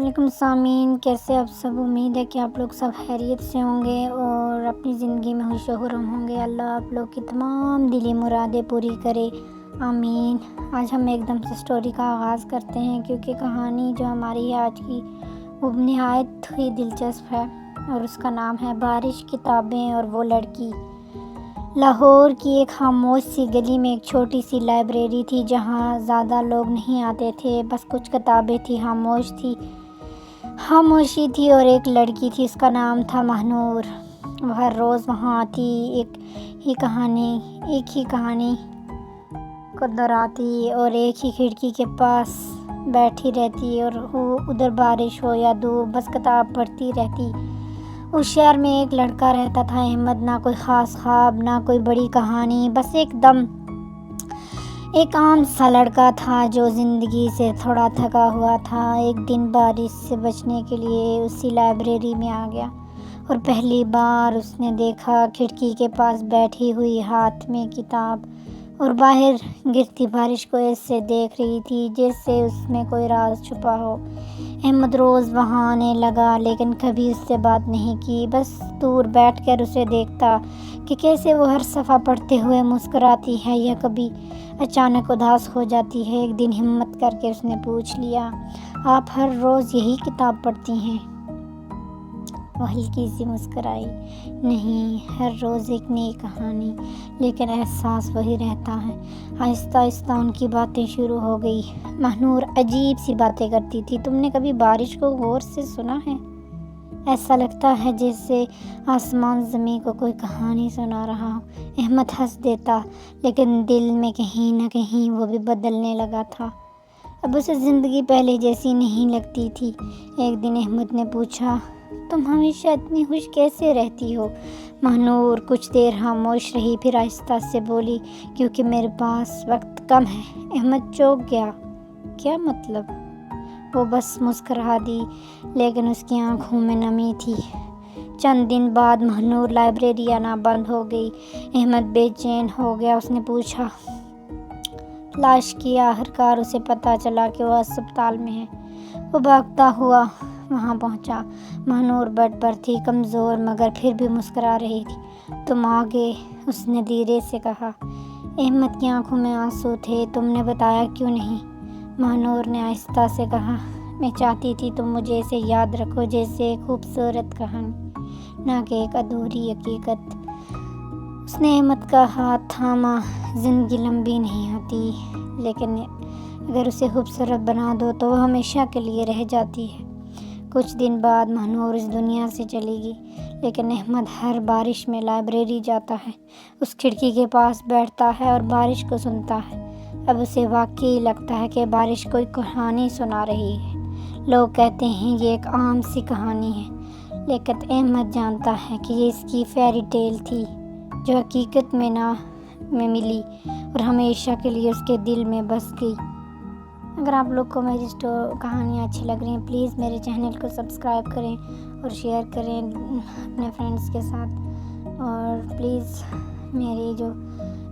علیکم سامعین، کیسے آپ سب؟ امید ہے کہ آپ لوگ سب خیریت سے ہوں گے اور اپنی زندگی میں خوش و خرم ہوں گے۔ اللہ آپ لوگ کی تمام دلی مرادیں پوری کرے، آمین۔ آج ہم ایک دم سے سٹوری کا آغاز کرتے ہیں، کیونکہ کہانی جو ہماری ہے آج کی وہ نہایت ہی دلچسپ ہے اور اس کا نام ہے بارش، کتابیں اور وہ لڑکی۔ لاہور کی ایک خاموش سی گلی میں ایک چھوٹی سی لائبریری تھی، جہاں زیادہ لوگ نہیں آتے تھے، بس کچھ کتابیں تھیں، خاموشی تھی اور ایک لڑکی تھی، اس کا نام تھا مہنور۔ وہ ہر روز وہاں آتی، ایک ہی کہانی کو دہراتی اور ایک ہی کھڑکی کے پاس بیٹھی رہتی، اور ادھر بارش ہو یا دھوپ، بس کتاب پڑھتی رہتی۔ اس شہر میں ایک لڑکا رہتا تھا، احمد۔ نہ کوئی خاص خواب، نہ کوئی بڑی کہانی، بس ایک عام سا لڑکا تھا جو زندگی سے تھوڑا تھکا ہوا تھا۔ ایک دن بارش سے بچنے کے لیے اسی لائبریری میں آ گیا اور پہلی بار اس نے دیکھا کھڑکی کے پاس بیٹھی ہوئی، ہاتھ میں کتاب، اور باہر گرتی بارش کو ایسے دیکھ رہی تھی جیسے اس میں کوئی راز چھپا ہو۔ احمد روز وہاں آنے لگا، لیکن کبھی اس سے بات نہیں کی، بس دور بیٹھ کر اسے دیکھتا کہ کیسے وہ ہر صفحہ پڑھتے ہوئے مسکراتی ہے یا کبھی اچانک اداس ہو جاتی ہے۔ ایک دن ہمت کر کے اس نے پوچھ لیا، آپ ہر روز یہی کتاب پڑھتی ہیں؟ وہ ہلکی سی مسکرائی، نہیں، ہر روز ایک نئی کہانی، لیکن احساس وہی رہتا ہے۔ آہستہ آہستہ ان کی باتیں شروع ہو گئی۔ مہنور عجیب سی باتیں کرتی تھی۔ تم نے کبھی بارش کو غور سے سنا ہے؟ ایسا لگتا ہے جیسے آسمان زمین کو کوئی کہانی سنا رہا ہو۔ احمد ہنس دیتا، لیکن دل میں کہیں نہ کہیں وہ بھی بدلنے لگا تھا۔ اب اسے زندگی پہلے جیسی نہیں لگتی تھی۔ ایک دن احمد نے پوچھا، تم ہمیشہ اتنی خوش کیسے رہتی ہو؟ مہنور کچھ دیر خاموش رہی، پھر آہستہ سے بولی، کیونکہ میرے پاس وقت کم ہے۔ احمد چونک گیا، کیا مطلب؟ وہ بس مسکرا دی، لیکن اس کی آنکھوں میں نمی تھی۔ چند دن بعد مہنور لائبریری آنا بند ہو گئی۔ احمد بے چین ہو گیا۔ اس نے پوچھا، تلاش کیا؟ آخرکار اسے پتہ چلا کہ وہ ہسپتال میں ہے۔ وہ بھاگتا ہوا وہاں پہنچا۔ مہنور بیڈ پر تھی، کمزور مگر پھر بھی مسکرا رہی تھی۔ تم آ گئے، اس نے دھیرے سے کہا۔ احمد کی آنکھوں میں آنسو تھے۔ تم نے بتایا کیوں نہیں؟ مہنور نے آہستہ سے کہا، میں چاہتی تھی تم مجھے اسے یاد رکھو جیسے ایک خوبصورت کہانی، نہ کہ ایک ادھوری حقیقت۔ اس نے احمد کا ہاتھ تھاما۔ زندگی لمبی نہیں ہوتی، لیکن اگر اسے خوبصورت بنا دو تو وہ ہمیشہ کے لیے رہ جاتی ہے۔ کچھ دن بعد مہنور اس دنیا سے چلی گئی، لیکن احمد ہر بارش میں لائبریری جاتا ہے، اس کھڑکی کے پاس بیٹھتا ہے اور بارش کو سنتا ہے۔ اب اسے واقعی لگتا ہے کہ بارش کوئی کہانی سنا رہی ہے۔ لوگ کہتے ہیں یہ ایک عام سی کہانی ہے، لیکن احمد جانتا ہے کہ یہ اس کی فیری ٹیل تھی، جو حقیقت میں ملی اور ہمیشہ کے لیے اس کے دل میں بس گئی۔ اگر آپ لوگ کو میری کہانیاں اچھی لگ رہی ہیں، پلیز میرے چینل کو سبسکرائب کریں اور شیئر کریں اپنے فرینڈس کے ساتھ، اور پلیز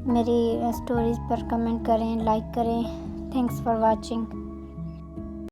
میری سٹوریز پر کمنٹ کریں، لائک کریں۔ Thanks for watching.